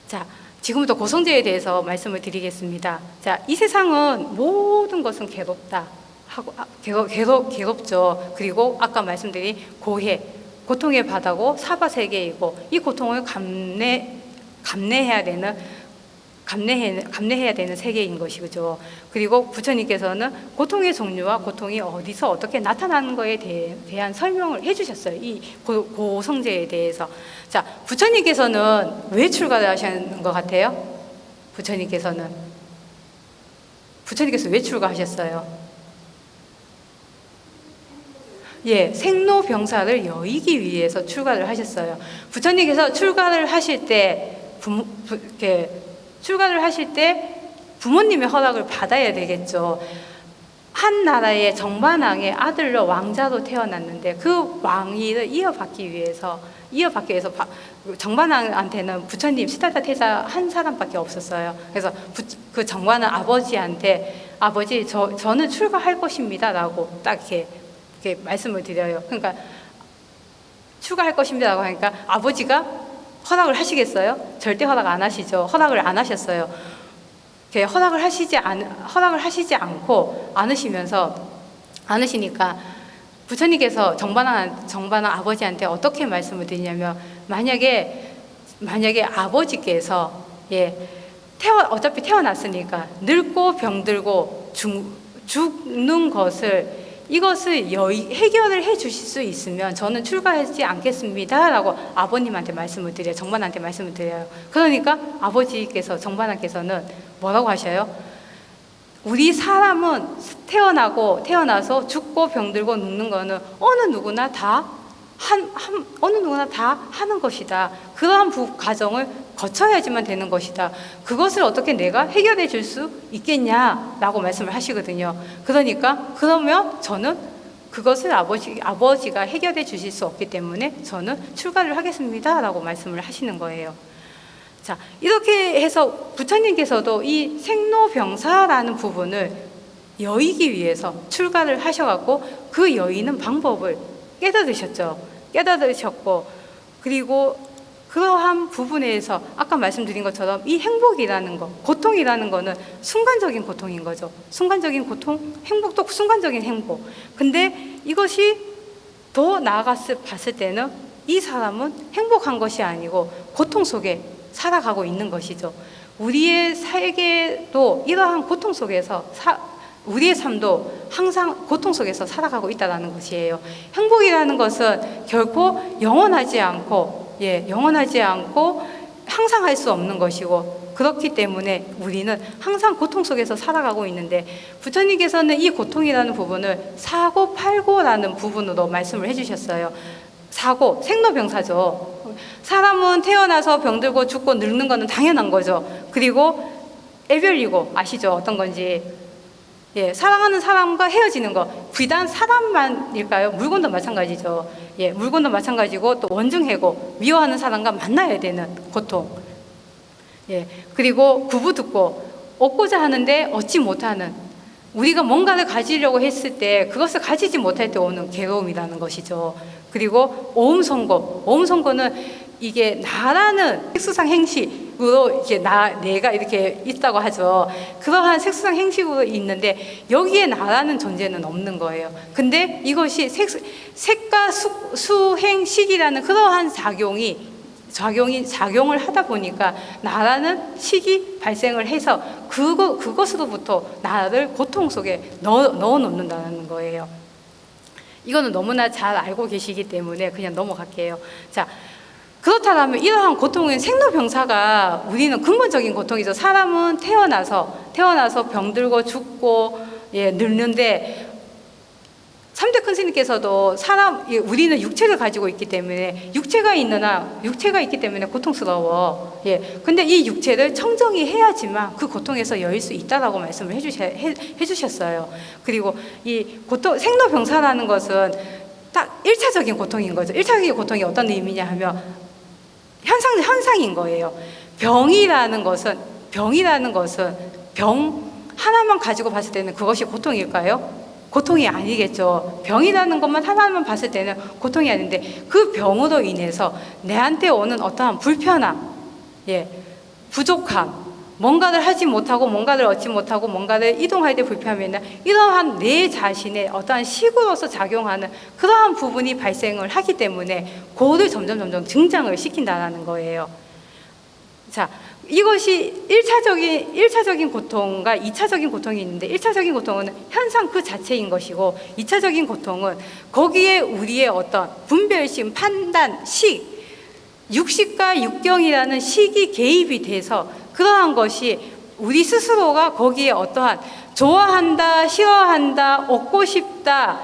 자, 지금부터 고성제에 대해서 말씀을 드리겠습니다. 자, 이 세상은 모든 것은 괴롭다 하고 괴롭죠. 그리고 아까 말씀드린 고통의 바다고 사바세계이고 이 고통을 감내해야 되는 세계인 것이죠. 그리고 부처님께서는 고통의 종류와 고통이 어디서 어떻게 나타나는 것에 대한 설명을 해주셨어요. 이 고성제에 대해서. 자, 부처님께서는 왜 출가를 하시는 것 같아요? 부처님께서 왜 출가하셨어요? 예, 생로병사를 여의기 위해서 출가를 하셨어요. 부처님께서 출가를 하실 때 부모님의 허락을 받아야 되겠죠. 한 나라의 정반왕의 아들로 왕자로 태어났는데 그 왕위를 이어받기 위해서 정반왕한테는 부처님 시달다 태자 한 사람밖에 없었어요. 그래서 그 정반왕 아버지한테 아버지 저는 출가할 것입니다 라고 딱 이렇게 말씀을 드려요. 그러니까 출가할 것입니다 라고 하니까 아버지가 허락을 하시겠어요? 절대 허락 안 하시죠. 허락을 안 하셨어요. 허락을 하시지 않고 않으시니까 부처님께서 정반왕 아버지한테 어떻게 말씀을 드리냐면 만약에 아버지께서 어차피 태어났으니까 늙고 병들고 죽는 것을 해결을 해 주실 수 있으면 저는 출가하지 않겠습니다 라고 아버님한테 말씀을 드려요. 정반한테 말씀을 드려요. 그러니까 정반한께서는 뭐라고 하셔요? 우리 사람은 태어나서 죽고 병들고 눕는 거는 어느 누구나 다 하는 것이다. 그러한 과정을 거쳐야지만 되는 것이다. 그것을 어떻게 내가 해결해 줄 수 있겠냐라고 말씀을 하시거든요. 그러면 저는 그것을 아버지가 해결해 주실 수 없기 때문에 저는 출가를 하겠습니다 라고 말씀을 하시는 거예요. 자, 이렇게 해서 부처님께서도 이 생로병사라는 부분을 여의기 위해서 출가를 하셔갖고 그 여의는 방법을 깨달으셨고 그리고 그러한 부분에서 아까 말씀드린 것처럼 이 행복이라는 것, 고통이라는 거는 순간적인 고통인 거죠. 순간적인 고통, 행복도 순간적인 행복. 근데 이것이 더 나아가서 봤을 때는 이 사람은 행복한 것이 아니고 고통 속에 살아가고 있는 것이죠. 우리의 세계도 이러한 고통 속에서 우리의 삶도 항상 고통 속에서 살아가고 있다는 것이에요. 행복이라는 것은 결코 영원하지 않고 항상 할 수 없는 것이고 그렇기 때문에 우리는 항상 고통 속에서 살아가고 있는데 부처님께서는 이 고통이라는 부분을 사고팔고라는 부분으로 말씀을 해주셨어요. 생로병사죠. 사람은 태어나서 병들고 죽고 늙는 거는 당연한 거죠. 그리고 애별이고 아시죠? 어떤 건지. 사랑하는 사람과 헤어지는 거 비단 사람만일까요? 물건도 마찬가지죠. 물건도 마찬가지고 또 원증해고 미워하는 사람과 만나야 되는 고통. 그리고 구부듣고 얻고자 하는데 얻지 못하는 우리가 뭔가를 가지려고 했을 때 그것을 가지지 못할 때 오는 괴로움이라는 것이죠. 그리고 오음선고는 이게 나라는 색수상 행식으로 내가 이렇게 있다고 하죠. 그러한 색수상 행식으로 있는데 여기에 나라는 존재는 없는 거예요. 근데 이것이 색과 수행식이라는 그러한 작용을 하다 보니까 나라는 식이 발생을 해서 그것으로부터 나를 고통 속에 넣어 놓는다는 거예요. 이거는 너무나 잘 알고 계시기 때문에 그냥 넘어갈게요. 자, 그렇다면 이러한 고통은 생로병사가 우리는 근본적인 고통이죠. 사람은 태어나서 병들고 죽고 늙는데 삼대 큰 스님께서도 우리는 육체를 가지고 있기 때문에 육체가 있기 때문에 고통스러워. 근데 이 육체를 청정히 해야지만 그 고통에서 여일 수 있다라고 말씀을 해주셨어요. 그리고 이 생로병사라는 것은 딱 1차적인 고통인 거죠. 1차적인 고통이 어떤 의미냐 하면 현상인 거예요. 병이라는 것은 병 하나만 가지고 봤을 때는 그것이 고통일까요? 고통이 아니겠죠. 병이라는 것만 하나만 봤을 때는 고통이 아닌데 그 병으로 인해서 내한테 오는 어떠한 불편함, 부족함, 뭔가를 하지 못하고 뭔가를 얻지 못하고 뭔가를 이동할 때 불편함이 있는 이러한 내 자신의 어떠한 식으로서 작용하는 그러한 부분이 발생을 하기 때문에 그거를 점점 증장을 시킨다는 거예요. 자, 이것이 1차적인 고통과 2차적인 고통이 있는데 1차적인 고통은 현상 그 자체인 것이고 2차적인 고통은 거기에 우리의 어떤 분별심, 판단, 육식과 육경이라는 식이 개입이 돼서 그러한 것이 우리 스스로가 거기에 어떠한 좋아한다, 싫어한다, 얻고 싶다,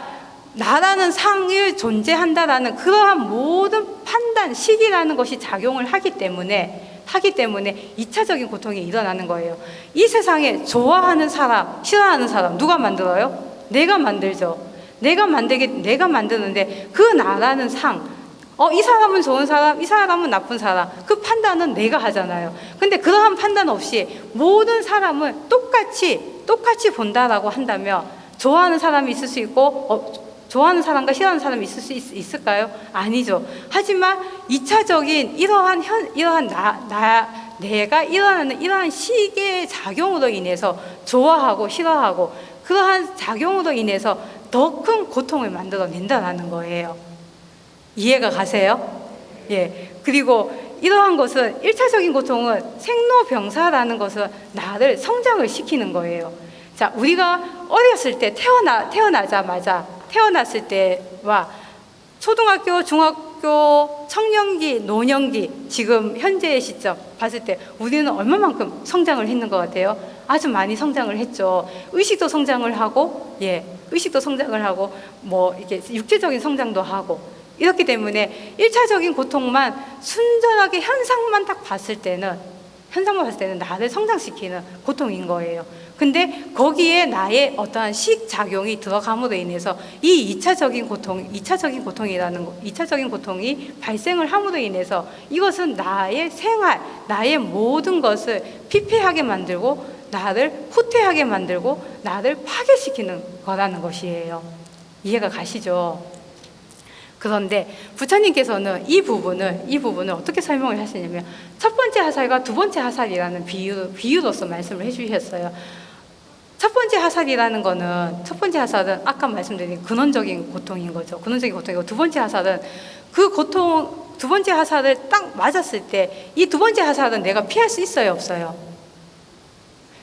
나라는 상을 존재한다라는 그러한 모든 판단, 식이라는 것이 작용을 하기 때문에 2차적인 고통이 일어나는 거예요. 이 세상에 좋아하는 사람, 싫어하는 사람 누가 만들어요? 내가 만들죠. 내가 만드는데 그 나라는 상, 이 사람은 좋은 사람, 이 사람은 나쁜 사람, 그 판단은 내가 하잖아요. 근데 그러한 판단 없이 모든 사람을 똑같이 본다라고 한다면 좋아하는 사람이 있을 수 있고 좋아하는 사람과 싫어하는 사람이 있을 수 있을까요? 아니죠. 하지만 2차적인 내가 일어나는 이러한 식의 작용으로 인해서 좋아하고 싫어하고 그러한 작용으로 인해서 더 큰 고통을 만들어낸다는 거예요. 이해가 가세요? 예. 그리고 이러한 것은 1차적인 고통은 생로병사라는 것은 나를 성장을 시키는 거예요. 자, 우리가 어렸을 때 태어났을 때와 초등학교, 중학교, 청년기, 노년기, 지금 현재의 시점 봤을 때 우리는 얼마만큼 성장을 했는 것 같아요? 아주 많이 성장을 했죠. 의식도 성장을 하고, 뭐 이렇게 육체적인 성장도 하고. 이렇기 때문에 1차적인 고통만 순전하게 현상만 봤을 때는 나를 성장시키는 고통인 거예요. 근데 거기에 나의 어떠한 식작용이 들어감으로 인해서 이 2차적인 고통이 발생을 함으로 인해서 이것은 나의 생활, 나의 모든 것을 피폐하게 만들고 나를 후퇴하게 만들고 나를 파괴시키는 거라는 것이에요. 이해가 가시죠? 그런데 부처님께서는 이 부분을 어떻게 설명을 하시냐면 첫 번째 하살과 두 번째 하살이라는 비유로서 말씀을 해주셨어요. 첫 번째 하살은 아까 말씀드린 근원적인 고통인 거죠. 근원적인 고통이고 두 번째 하살은 두 번째 하살을 딱 맞았을 때 이 두 번째 하살은 내가 피할 수 있어요, 없어요?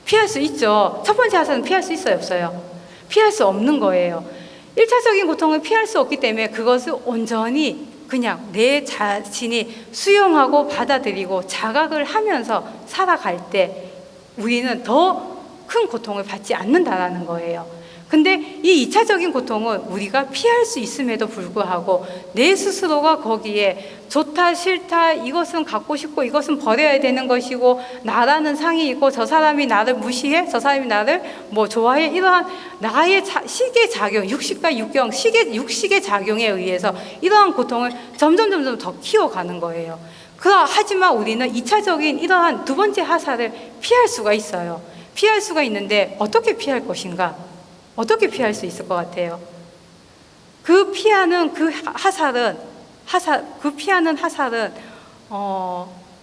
피할 수 있죠. 첫 번째 하살은 피할 수 있어요, 없어요? 피할 수 없는 거예요. 1차적인 고통을 피할 수 없기 때문에 그것을 온전히 그냥 내 자신이 수용하고 받아들이고 자각을 하면서 살아갈 때 우리는 더 큰 고통을 받지 않는다라는 거예요. 근데 이 2차적인 고통은 우리가 피할 수 있음에도 불구하고 내 스스로가 거기에 좋다 싫다 이것은 갖고 싶고 이것은 버려야 되는 것이고 나라는 상이 있고 저 사람이 나를 무시해 저 사람이 나를 뭐 좋아해 이러한 나의 식의 작용 육식과 육경 육식의 작용에 의해서 이러한 고통을 점점 더 키워가는 거예요. 하지만 우리는 2차적인 이러한 두 번째 하살을 피할 수가 있어요. 피할 수가 있는데 어떻게 피할 것인가? 어떻게 피할 수 있을 것 같아요? 그 피하는 하살은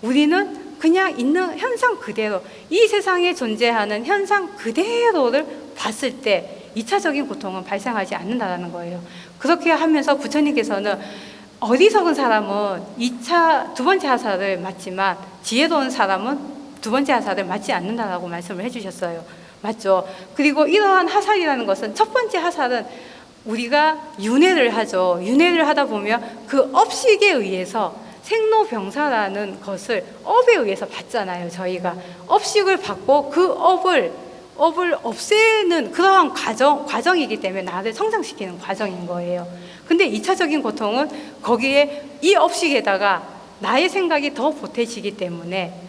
우리는 그냥 있는 현상 그대로 이 세상에 존재하는 현상 그대로를 봤을 때 2차적인 고통은 발생하지 않는다는 거예요. 그렇게 하면서 부처님께서는 어리석은 사람은 두 번째 하살을 맞지만 지혜로운 사람은 두 번째 하살을 맞지 않는다라고 말씀을 해주셨어요. 맞죠? 그리고 이러한 하살이라는 것은 첫 번째 하살은 우리가 윤회를 하죠. 윤회를 하다 보면 그 업식에 의해서 생로병사라는 것을 업에 의해서 받잖아요. 저희가 업식을 받고 그 업을 없애는 그러한 과정이기 때문에 나를 성장시키는 과정인 거예요. 근데 2차적인 고통은 거기에 이 업식에다가 나의 생각이 더 보태지기 때문에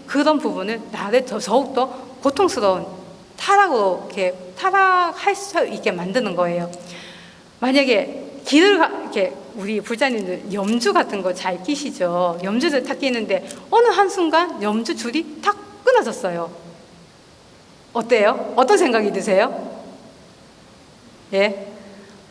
그런 부분을 나를 더욱더 고통스러운 타락할 수 있게 만드는 거예요. 만약에 우리 불자님들 염주 같은 거 잘 끼시죠? 염주를 탁 끼는데 어느 한순간 염주 줄이 탁 끊어졌어요. 어때요? 어떤 생각이 드세요? 예?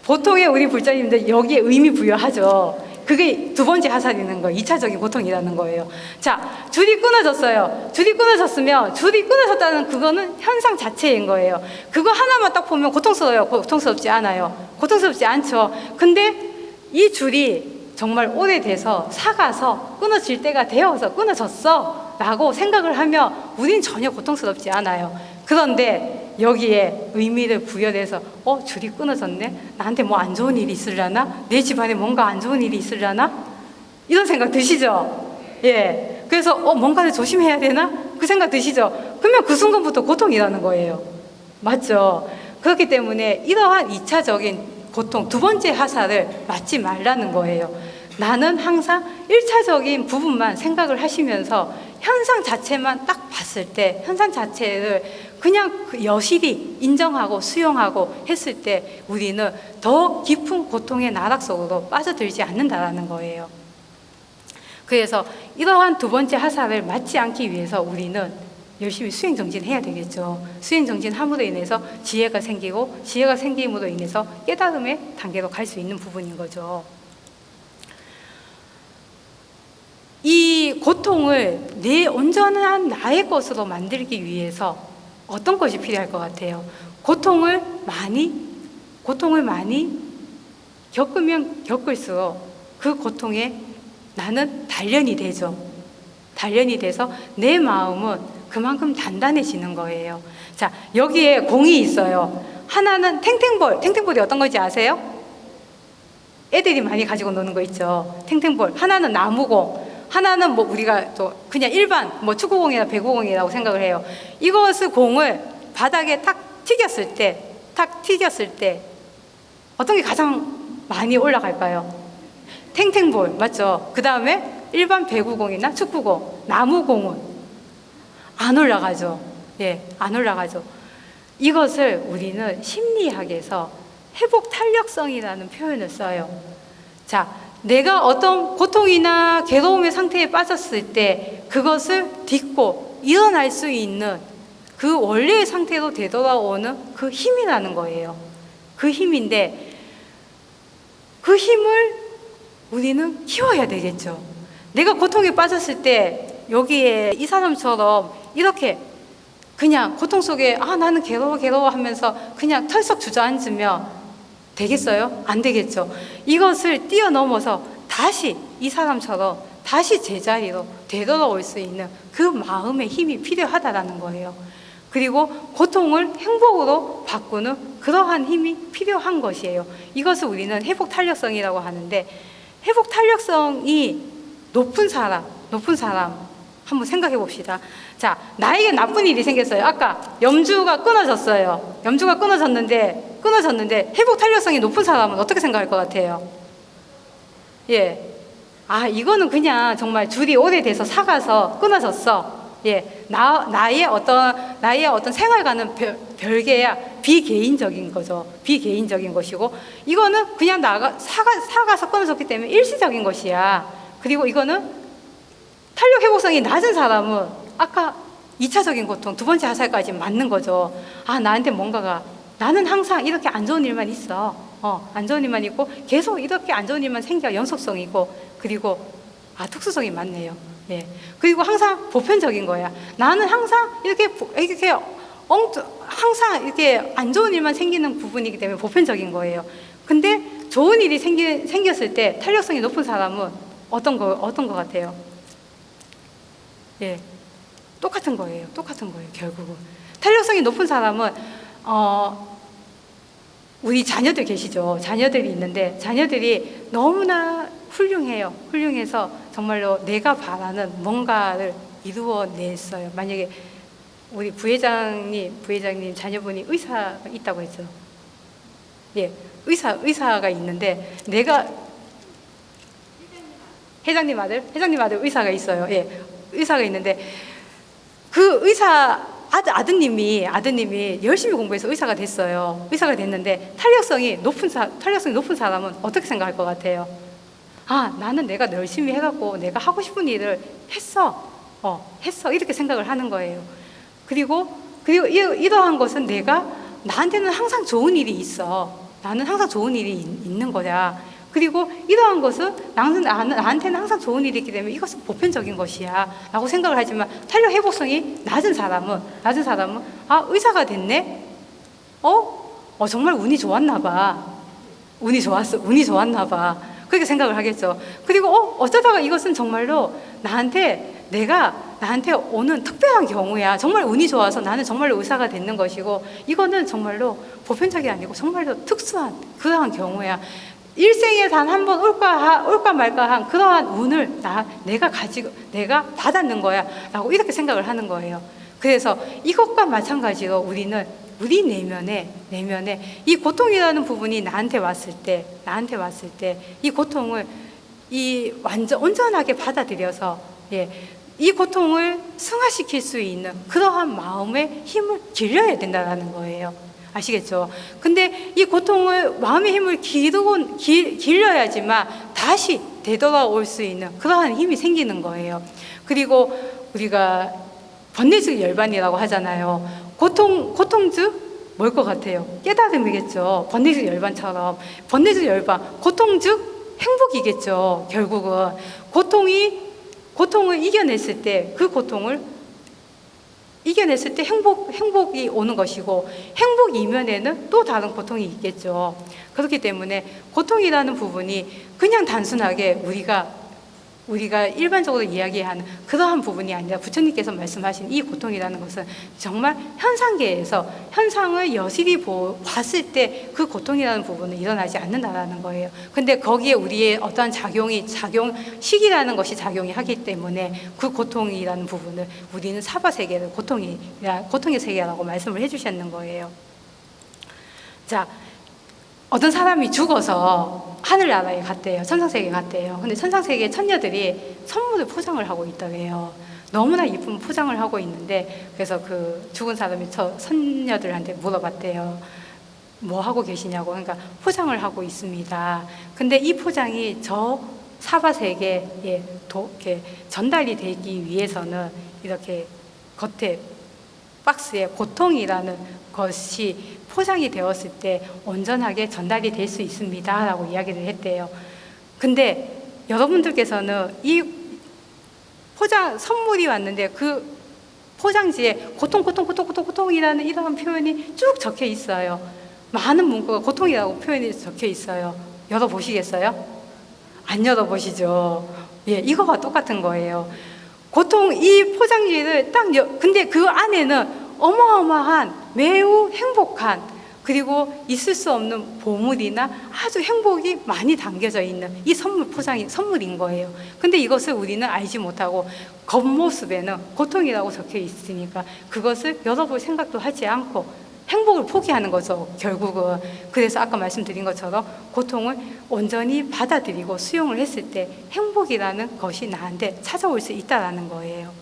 보통의 우리 불자님들 여기에 의미 부여하죠. 그게 두 번째 하살이라는 거예요. 2차적인 고통이라는 거예요. 자, 줄이 끊어졌어요. 줄이 끊어졌으면 줄이 끊어졌다는 그거는 현상 자체인 거예요. 그거 하나만 딱 보면 고통스러워요? 고통스럽지 않아요. 고통스럽지 않죠. 근데 이 줄이 정말 오래돼서 사가서 끊어질 때가 되어서 끊어졌어 라고 생각을 하면 우린 전혀 고통스럽지 않아요. 그런데 여기에 의미를 부여해서 줄이 끊어졌네? 나한테 뭐 안 좋은 일이 있으려나? 내 집안에 뭔가 안 좋은 일이 있으려나? 이런 생각 드시죠? 예. 그래서 뭔가를 조심해야 되나? 그 생각 드시죠? 그러면 그 순간부터 고통이라는 거예요. 맞죠? 그렇기 때문에 이러한 2차적인 고통, 두 번째 하사를 맞지 말라는 거예요. 나는 항상 1차적인 부분만 생각을 하시면서 현상 자체만 딱 봤을 때 현상 자체를 그냥 여실히 인정하고 수용하고 했을 때 우리는 더 깊은 고통의 나락 속으로 빠져들지 않는다라는 거예요. 그래서 이러한 두 번째 하사를 맞지 않기 위해서 우리는 열심히 수행정진해야 되겠죠. 수행정진함으로 인해서 지혜가 생기고 지혜가 생김으로 인해서 깨달음의 단계로 갈 수 있는 부분인 거죠. 이 고통을 내 온전한 나의 것으로 만들기 위해서 어떤 것이 필요할 것 같아요? 고통을 많이 겪으면 겪을수록 그 고통에 나는 단련이 되죠. 단련이 돼서 내 마음은 그만큼 단단해지는 거예요. 자, 여기에 공이 있어요. 하나는 탱탱볼. 탱탱볼이 어떤 건지 아세요? 애들이 많이 가지고 노는 거 있죠. 탱탱볼. 하나는 나무공. 하나는 뭐 우리가 또 그냥 일반 뭐 축구공이나 배구공이라고 생각을 해요. 이것을 공을 바닥에 탁 튀겼을 때 어떤 게 가장 많이 올라갈까요? 탱탱볼 맞죠? 그 다음에 일반 배구공이나 축구공, 나무공은 안 올라가죠. 예, 안 올라가죠. 이것을 우리는 심리학에서 회복 탄력성이라는 표현을 써요. 자, 내가 어떤 고통이나 괴로움의 상태에 빠졌을 때 그것을 딛고 일어날 수 있는 그 원래의 상태로 되돌아오는 그 힘이라는 거예요. 그 힘인데 그 힘을 우리는 키워야 되겠죠. 내가 고통에 빠졌을 때 여기에 이 사람처럼 이렇게 그냥 고통 속에 나는 괴로워 하면서 그냥 털썩 주저앉으면 되겠어요? 안 되겠죠. 이것을 뛰어넘어서 다시 이 사람처럼 다시 제자리로 되돌아올 수 있는 그 마음의 힘이 필요하다라는 거예요. 그리고 고통을 행복으로 바꾸는 그러한 힘이 필요한 것이에요. 이것을 우리는 회복 탄력성이라고 하는데 회복 탄력성이 높은 사람 한번 생각해 봅시다. 자, 나에게 나쁜 일이 생겼어요. 아까 염주가 끊어졌어요. 염주가 끊어졌는데 회복 탄력성이 높은 사람은 어떻게 생각할 것 같아요? 예. 이거는 그냥 정말 줄이 오래돼서 사가서 끊어졌어. 예. 나의 어떤 생활과는 별개야. 비개인적인 거죠. 비개인적인 것이고, 이거는 그냥 사가서 끊어졌기 때문에 일시적인 것이야. 그리고 이거는 탄력 회복성이 낮은 사람은 아까 2차적인 고통, 두 번째 하살까지 맞는 거죠. 나는 항상 이렇게 안 좋은 일만 있어. 안 좋은 일만 있고 계속 이렇게 안 좋은 일만 생겨. 연속성이고 그리고 특수성이 많네요. 예. 그리고 항상 보편적인 거야. 나는 항상 항상 이렇게 안 좋은 일만 생기는 부분이기 때문에 보편적인 거예요. 근데 좋은 일이 생겼을 때 탄력성이 높은 사람은 어떤 거 같아요? 예. 똑같은 거예요. 결국은. 탄력성이 높은 사람은 우리 자녀들 계시죠. 자녀들이 있는데 자녀들이 너무나 훌륭해요. 훌륭해서 정말로 내가 바라는 뭔가를 이루어냈어요. 만약에 우리 부회장님 자녀분이 의사가 있다고 했죠. 예, 의사가 있는데 회장님 아들 의사가 있어요. 예, 의사가 있는데 그 아드님이 열심히 공부해서 의사가 됐어요. 의사가 됐는데 탄력성이 높은 사람은 어떻게 생각할 것 같아요? 나는 내가 열심히 해갖고 내가 하고 싶은 일을 했어. 이렇게 생각을 하는 거예요. 그리고 이러한 것은 나한테는 항상 좋은 일이 있어. 나는 항상 좋은 일이 있는 거야. 그리고 이러한 것은 나한테는 항상 좋은 일이 있기 때문에 이것은 보편적인 것이야 라고 생각을 하지만 탄력 회복성이 낮은 사람은 아, 의사가 됐네? 정말 운이 좋았나 봐. 운이 좋았나 봐. 그렇게 생각을 하겠죠. 그리고 어쩌다가 이것은 정말로 나한테 오는 특별한 경우야. 정말 운이 좋아서 나는 정말로 의사가 됐는 것이고, 이거는 정말로 보편적이 아니고 정말로 특수한 그러한 경우야. 일생에 단 한 번 올까 말까 한 그러한 운을 내가 받았는 거야 라고 이렇게 생각을 하는 거예요. 그래서 이것과 마찬가지로 우리는 우리 내면에 이 고통이라는 부분이 나한테 왔을 때 이 고통을 완전 온전하게 받아들여서 이 고통을 승화시킬 수 있는 그러한 마음의 힘을 길러야 된다는 거예요. 아시겠죠? 근데 이 고통을 마음의 힘을 길러야지만 다시 되돌아올 수 있는 그러한 힘이 생기는 거예요. 그리고 우리가 번뇌적 열반이라고 하잖아요. 고통즉 뭘 것 같아요? 깨달음이겠죠. 번뇌적 열반처럼. 번뇌적 열반, 고통즉 행복이겠죠. 결국은 고통을 이겨냈을 때 행복이 오는 것이고, 행복 이면에는 또 다른 고통이 있겠죠. 그렇기 때문에 고통이라는 부분이 그냥 단순하게 우리가 일반적으로 이야기하는 그러한 부분이 아니라 부처님께서 말씀하신 이 고통이라는 것은 정말 현상계에서 현상을 여실히 봤을 때 그 고통이라는 부분은 일어나지 않는다라는 거예요. 근데 거기에 우리의 어떠한 식이라는 것이 작용이 하기 때문에 그 고통이라는 부분을 우리는 사바세계를 고통의 세계라고 말씀을 해주셨는 거예요. 자, 어떤 사람이 죽어서 하늘나라에 갔대요. 천상세계에 갔대요. 근데 천상세계 천녀들이 선물을 포장을 하고 있다고요. 너무나 이쁜 포장을 하고 있는데, 그래서 그 죽은 사람이 선녀들한테 물어봤대요. 뭐 하고 계시냐고. 그러니까 포장을 하고 있습니다. 근데 이 포장이 저 사바세계에 이렇게 전달이 되기 위해서는 이렇게 겉에 박스에 고통이라는 것이 포장이 되었을 때 온전하게 전달이 될 수 있습니다 라고 이야기를 했대요. 근데 여러분들께서는 이 선물이 왔는데 그 포장지에 고통이라는 이런 표현이 쭉 적혀 있어요. 많은 문구가 고통이라고 표현이 적혀 있어요. 열어보시겠어요? 안 열어보시죠? 이거가 똑같은 거예요. 이 포장지를 근데 그 안에는 어마어마한 매우 행복한, 그리고 있을 수 없는 보물이나 아주 행복이 많이 담겨져 있는 이 포장이 선물인 거예요. 근데 이것을 우리는 알지 못하고 겉모습에는 고통이라고 적혀 있으니까 그것을 열어볼 생각도 하지 않고 행복을 포기하는 거죠, 결국은. 그래서 아까 말씀드린 것처럼 고통을 온전히 받아들이고 수용을 했을 때 행복이라는 것이 나한테 찾아올 수 있다는 거예요.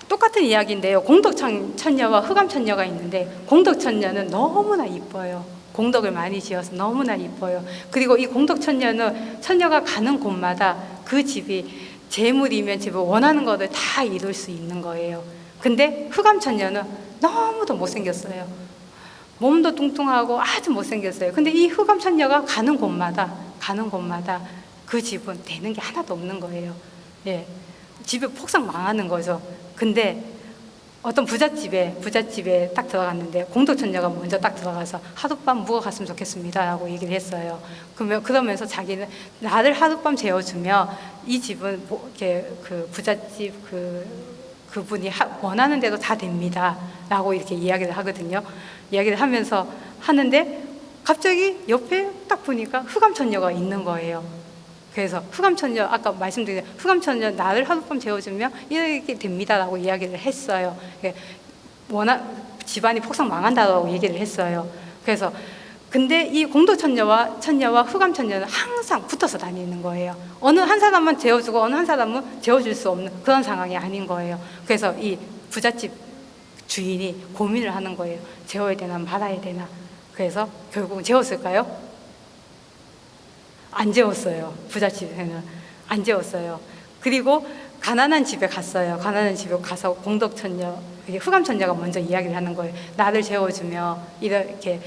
똑같은 이야기인데요. 공덕천녀와 흑암천녀가 있는데, 공덕천녀는 너무나 이뻐요. 공덕을 많이 지어서 너무나 이뻐요. 그리고 이 공덕천녀는 천녀가 가는 곳마다 그 집이 재물이면 집을 원하는 것을 다 이룰 수 있는 거예요. 근데 흑암천녀는 너무도 못생겼어요. 몸도 뚱뚱하고 아주 못생겼어요. 근데 이 흑암천녀가 가는 곳마다 그 집은 되는 게 하나도 없는 거예요. 집에 폭삭 망하는 거죠. 근데 어떤 부잣집에 딱 들어갔는데 공덕천녀가 먼저 딱 들어가서 하룻밤 묵어 갔으면 좋겠습니다 라고 얘기를 했어요. 그러면서 자기는 나를 하룻밤 재워주면 이 집은 그 부잣집 그분이 원하는 대로 다 됩니다 라고 이렇게 이야기를 하거든요. 이야기를 하는데 갑자기 옆에 딱 보니까 흑암천녀가 있는 거예요. 그래서 흑암천녀, 아까 말씀드린 흑암천녀 나를 하룻밤 재워주면 이렇게 됩니다라고 이야기를 했어요. 집안이 폭삭 망한다라고 얘기를 했어요. 그래서 근데 이 공덕천녀와 흑암천녀는 항상 붙어서 다니는 거예요. 어느 한 사람만 재워주고 어느 한 사람은 재워줄 수 없는 그런 상황이 아닌 거예요. 그래서 이 부잣집 주인이 고민을 하는 거예요. 재워야 되나 말아야 되나. 그래서 결국은 재웠을까요? 안 재웠어요. 부잣집에는 안 재웠어요. 그리고 가난한 집에 갔어요. 가난한 집에 가서 공덕천녀, 흑암천녀가 먼저 이야기를 하는 거예요. 나를 재워주며 이렇게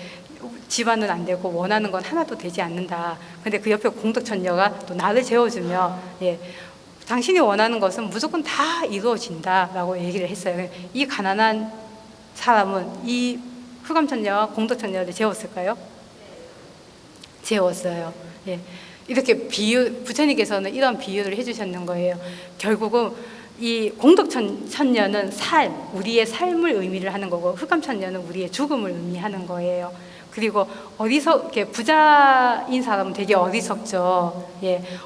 집안은 안 되고 원하는 건 하나도 되지 않는다. 근데 그 옆에 공덕천녀가 또 나를 재워주며 당신이 원하는 것은 무조건 다 이루어진다라고 얘기를 했어요. 이 가난한 사람은 이 흑암천녀와 공덕천녀를 재웠을까요? 재웠어요. 이렇게 부처님께서는 이런 비유를 해주셨는 거예요. 결국은 이 공덕천녀는 우리의 삶을 의미를 하는 거고, 흑암천녀는 우리의 죽음을 의미하는 거예요. 그리고 이렇게 부자인 사람은 되게 어리석죠.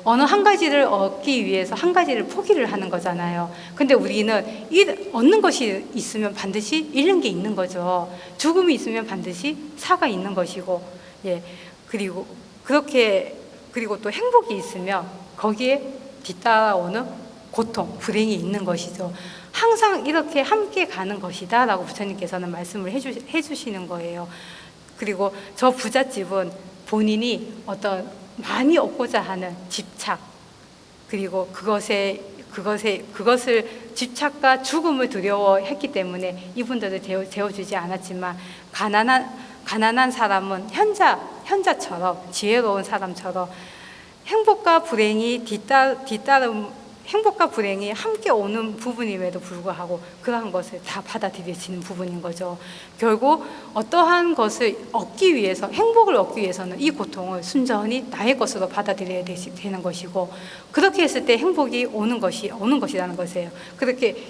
어느 한 가지를 얻기 위해서 한 가지를 포기를 하는 거잖아요. 근데 우리는 얻는 것이 있으면 반드시 잃는 게 있는 거죠. 죽음이 있으면 반드시 사가 있는 것이고, 그리고 또 행복이 있으면 거기에 뒤따라오는 고통, 불행이 있는 것이죠. 항상 이렇게 함께 가는 것이다 라고 부처님께서는 말씀을 해주시는 거예요. 그리고 저 부잣집은 본인이 어떤 많이 얻고자 하는 집착, 그리고 그것을 집착과 죽음을 두려워했기 때문에 이분들을 재워주지 않았지만, 가난한 사람은 현자처럼, 지혜로운 사람처럼 행복과 불행이 행복과 불행이 함께 오는 부분임에도 불구하고 그러한 것을 다 받아들여지는 부분인 거죠. 결국 어떠한 것을 얻기 위해서, 행복을 얻기 위해서는 이 고통을 순전히 나의 것으로 받아들여야 되는 것이고, 그렇게 했을 때 행복이 오는 것이라는 것이에요.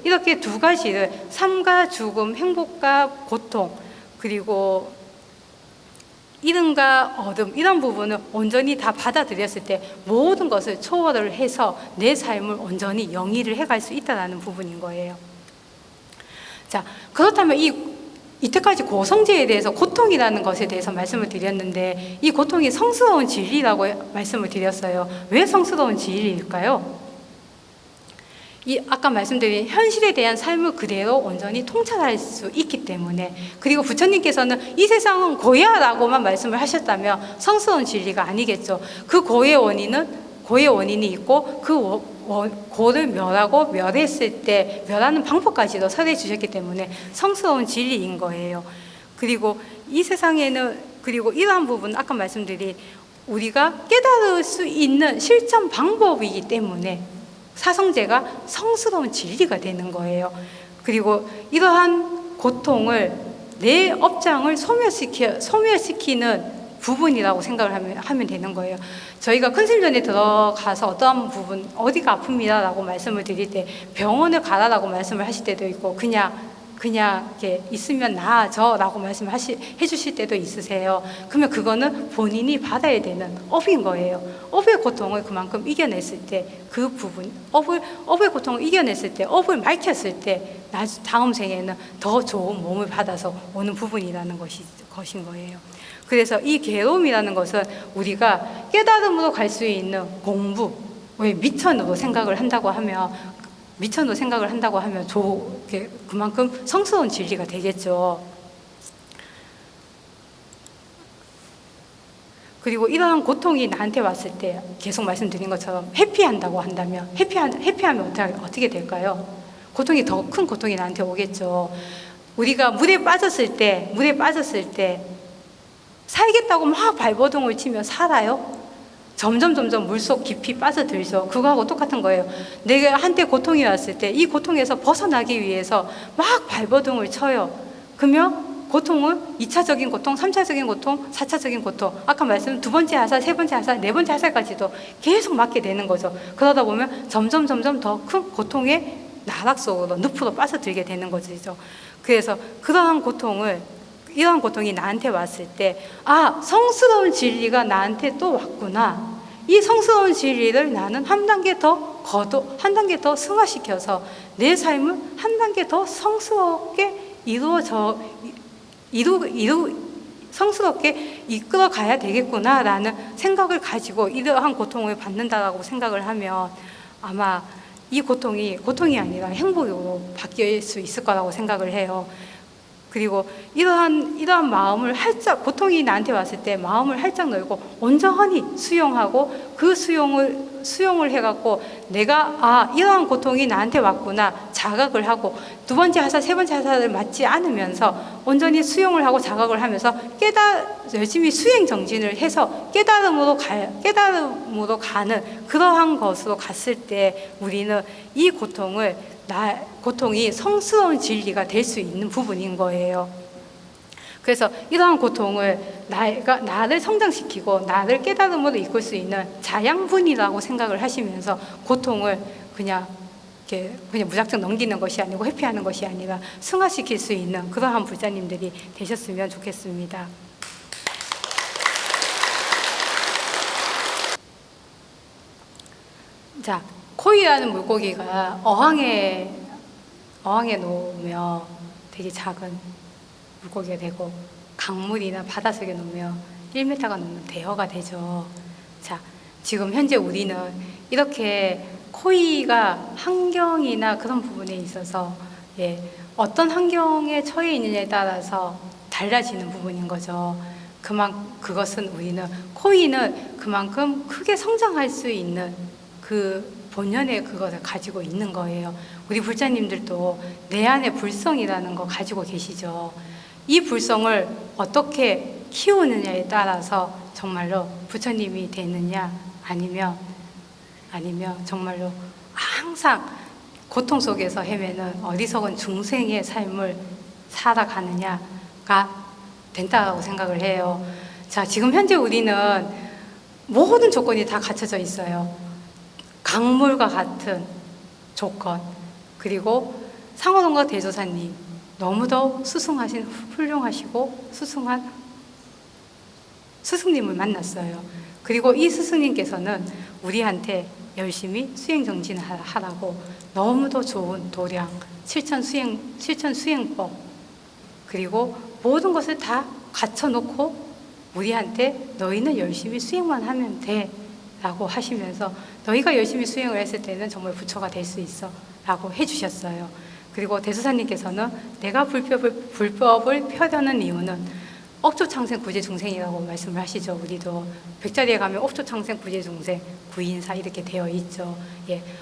이렇게 두 가지를, 삶과 죽음, 행복과 고통, 그리고 이름과 어둠, 이런 부분을 온전히 다 받아들였을 때 모든 것을 초월을 해서 내 삶을 온전히 영위를 해갈 수 있다는 부분인 거예요. 자, 그렇다면 이때까지 고성제에 대해서, 고통이라는 것에 대해서 말씀을 드렸는데, 이 고통이 성스러운 진리라고 말씀을 드렸어요. 왜 성스러운 진리일까요? 아까 말씀드린 현실에 대한 삶을 그대로 온전히 통찰할 수 있기 때문에, 그리고 부처님께서는 이 세상은 고야라고만 말씀을 하셨다면 성스러운 진리가 아니겠죠. 그 고의 원인이 있고, 그 고를 멸했을 때 멸하는 방법까지도 설해 주셨기 때문에 성스러운 진리인 거예요. 그리고 이 세상에는, 그리고 이러한 부분, 아까 말씀드린 우리가 깨달을 수 있는 실천 방법이기 때문에 사성제가 성스러운 진리가 되는 거예요. 그리고 이러한 고통을, 내 업장을 소멸시키는 부분이라고 생각을 하면 되는 거예요. 저희가 큰심전에 들어가서 어떠한 부분, 어디가 아픕니다 라고 말씀을 드릴 때 병원을 가라라고 말씀을 하실 때도 있고, 그냥 이렇게 있으면 나아져 라고 말씀을 해주실 때도 있으세요. 그러면 그거는 본인이 받아야 되는 업인 거예요. 업의 고통을 그만큼 이겨냈을 때, 그 부분, 업의 고통을 이겨냈을 때, 업을 밝혔을 때, 다음 생에는 더 좋은 몸을 받아서 오는 부분이라는 것인 거예요. 그래서 이 괴로움이라는 것은 우리가 깨달음으로 갈 수 있는 공부, 왜 미천으로 생각을 한다고 하면 그만큼 성스러운 진리가 되겠죠. 그리고 이러한 고통이 나한테 왔을 때, 계속 말씀드린 것처럼 회피한다고 한다면, 회피하면 어떻게 될까요? 고통이 더 큰 고통이 나한테 오겠죠. 우리가 물에 빠졌을 때 살겠다고 막 발버둥을 치며 살아요? 점점 물속 깊이 빠져들죠. 그거하고 똑같은 거예요. 내가 한때 고통이 왔을 때 이 고통에서 벗어나기 위해서 막 발버둥을 쳐요. 그러면 고통은 2차적인 고통, 3차적인 고통, 4차적인 고통, 아까 말씀 두 번째 하살, 세 번째 하살, 네 번째 하살까지도 계속 맞게 되는 거죠. 그러다 보면 점점 더 큰 고통의 나락 속으로, 늪으로 빠져들게 되는 거죠. 그래서 이러한 고통이 나한테 왔을 때, 성스러운 진리가 나한테 또 왔구나. 이 성스러운 진리를 나는 한 단계 더 승화시켜서 내 삶을 한 단계 더 성스럽게 성스럽게 이끌어 가야 되겠구나라는 생각을 가지고 이러한 고통을 받는다라고 생각을 하면 아마 이 고통이 아니라 행복으로 바뀔 수 있을 거라고 생각을 해요. 그리고 이러한 마음을 활짝, 고통이 나한테 왔을 때 마음을 활짝 열고 온전히 수용하고 그 수용을 해갖고 내가 이러한 고통이 나한테 왔구나 자각을 하고 두 번째 하사, 세 번째 하사를 맞지 않으면서 온전히 수용을 하고 자각을 하면서 열심히 수행 정진을 해서 깨달음으로 가는 그러한 것으로 갔을 때 우리는 이 고통이 성스러운 진리가 될 수 있는 부분인 거예요. 그래서 이러한 고통을 나를 성장시키고 나를 깨달음으로 이끌 수 있는 자양분이라고 생각을 하시면서 고통을 그냥 무작정 넘기는 것이 아니고 회피하는 것이 아니라 승화시킬 수 있는 그러한 불자님들이 되셨으면 좋겠습니다. 자, 코이라는 물고기가 어항에 놓으면 되게 작은 물고기가 되고 강물이나 바닷속에 놓으면 1m가 넘는 대어가 되죠. 자, 지금 현재 우리는 이렇게 코이가 환경이나 그런 부분에 있어서 어떤 환경에 처해 있느냐에 따라서 달라지는 부분인 거죠. 코이는 그만큼 크게 성장할 수 있는 그 본연의 그것을 가지고 있는 거예요. 우리 불자님들도 내 안에 불성이라는 거 가지고 계시죠. 이 불성을 어떻게 키우느냐에 따라서 정말로 부처님이 되느냐 아니면 정말로 항상 고통 속에서 헤매는 어리석은 중생의 삶을 살아가느냐가 된다고 생각을 해요. 자, 지금 현재 우리는 모든 조건이 다 갖춰져 있어요. 강물과 같은 조건, 그리고 상호동과 대조사님 너무도 훌륭하시고 수승한 스승님을 만났어요. 그리고 이 스승님께서는 우리한테 열심히 수행정진을 하라고 너무도 좋은 도량, 실천 수행법, 그리고 모든 것을 다 갖춰놓고 우리한테 너희는 열심히 수행만 하면 돼 라고 하시면서 너희가 열심히 수행을 했을 때는 정말 부처가 될 수 있어 라고 해주셨어요. 그리고 대수사님께서는 내가 불법을 펴려는 이유는 억조창생 구제중생이라고 말씀을 하시죠. 우리도 백자리에 가면 억조창생 구제중생 구인사 이렇게 되어 있죠.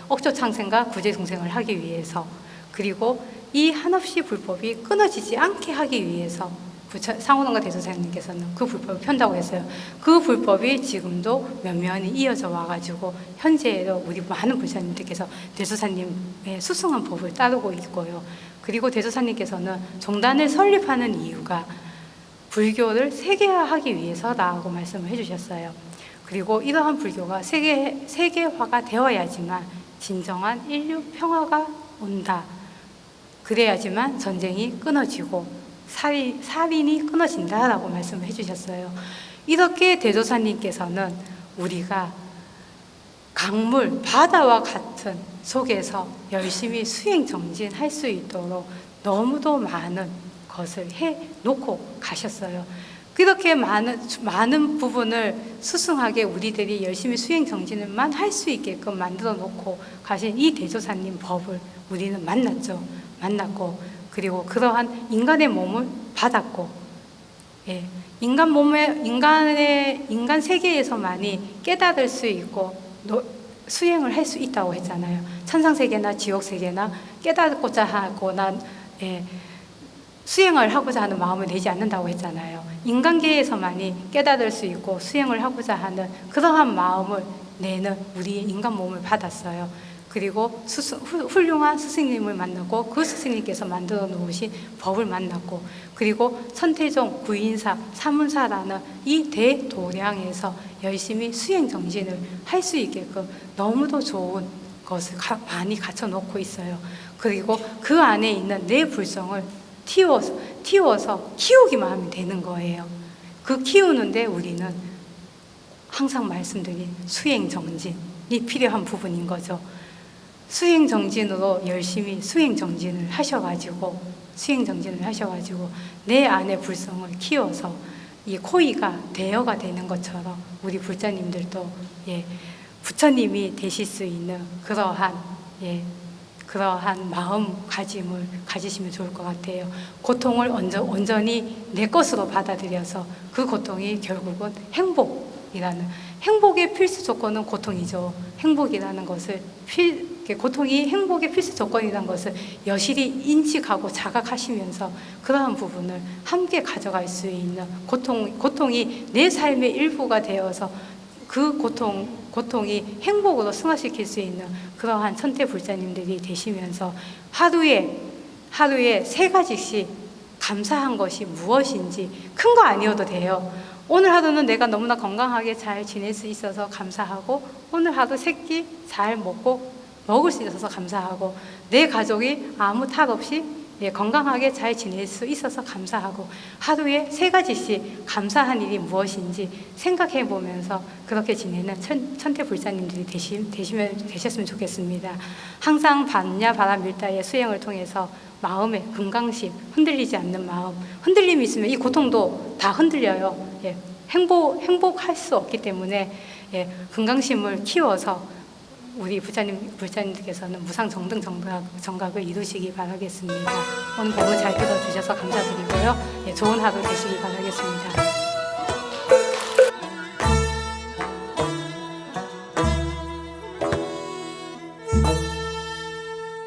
억조창생과 구제중생을 하기 위해서, 그리고 이 한없이 불법이 끊어지지 않게 하기 위해서 상호동과 대소사님께서는 그 불법을 편다고 했어요. 그 불법이 지금도 면면이 이어져 와가지고 현재에도 우리 많은 불사님들께서 대소사님의 수승한 법을 따르고 있고요. 그리고 대소사님께서는 종단을 설립하는 이유가 불교를 세계화하기 위해서라고 말씀을 해주셨어요. 그리고 이러한 불교가 세계화가 되어야지만 진정한 인류 평화가 온다. 그래야지만 전쟁이 끊어지고 살인이 끊어진다라고 말씀을 해주셨어요. 이렇게 대조사님께서는 우리가 강물, 바다와 같은 속에서 열심히 수행정진할 수 있도록 너무도 많은 것을 해놓고 가셨어요. 그렇게 많은 부분을 수승하게 우리들이 열심히 수행정진을만 할 수 있게끔 만들어 놓고 가신 이 대조사님 법을 우리는 만났고 그리고 그러한 인간의 몸을 받았고, 인간 세계에서만이 깨달을 수 있고 수행을 할 수 있다고 했잖아요. 천상세계나 지옥세계나 깨닫고자 하거나 수행을 하고자 하는 마음을 내지 않는다고 했잖아요. 인간계에서만이 깨달을 수 있고 수행을 하고자 하는 그러한 마음을 내는 우리의 인간 몸을 받았어요. 그리고 훌륭한 스승님을 만나고 그 스승님께서 만들어 놓으신 법을 만났고, 그리고 천태종, 구인사, 사문사라는 이 대도량에서 열심히 수행정진을 할 수 있게끔 너무도 좋은 것을 많이 갖춰놓고 있어요. 그리고 그 안에 있는 내 불성을 틔워서 키우기만 하면 되는 거예요. 그 키우는데 우리는 항상 말씀드린 수행정진이 필요한 부분인 거죠. 수행정진으로 열심히 수행정진을 하셔가지고 내 안의 불성을 키워서 이 코이가 대여가 되는 것처럼 우리 불자님들도 부처님이 되실 수 있는 그러한 그러한 마음가짐을 가지시면 좋을 것 같아요. 고통을 온전히 내 것으로 받아들여서 그 고통이 결국은 행복의 필수 조건은 고통이죠. 행복이라는 것을 고통이 행복의 필수 조건이라는 것을 여실히 인식하고 자각하시면서 그러한 부분을 함께 가져갈 수 있는 고통이 내 삶의 일부가 되어서 그 고통이 행복으로 승화시킬 수 있는 그러한 천태불자님들이 되시면서 하루에 3가지씩 감사한 것이 무엇인지, 큰 거 아니어도 돼요. 오늘 하루는 내가 너무나 건강하게 잘 지낼 수 있어서 감사하고, 오늘 하루 3끼 잘 먹을 수 있어서 감사하고, 내 가족이 아무 탈 없이 건강하게 잘 지낼 수 있어서 감사하고, 하루에 3가지씩 감사한 일이 무엇인지 생각해 보면서 그렇게 지내는 천태불자님들이 되셨으면 좋겠습니다. 항상 반야 바람밀다의 수행을 통해서 마음의 건강심, 흔들리지 않는 마음, 흔들림이 있으면 이 고통도 다 흔들려요. 행복할 수 없기 때문에 건강심을 키워서 우리 불자님들께서는 무상정등 정각을 이루시기 바라겠습니다. 오늘 법문 잘 들어주셔서 감사드리고요. 좋은 하루 되시기 바라겠습니다.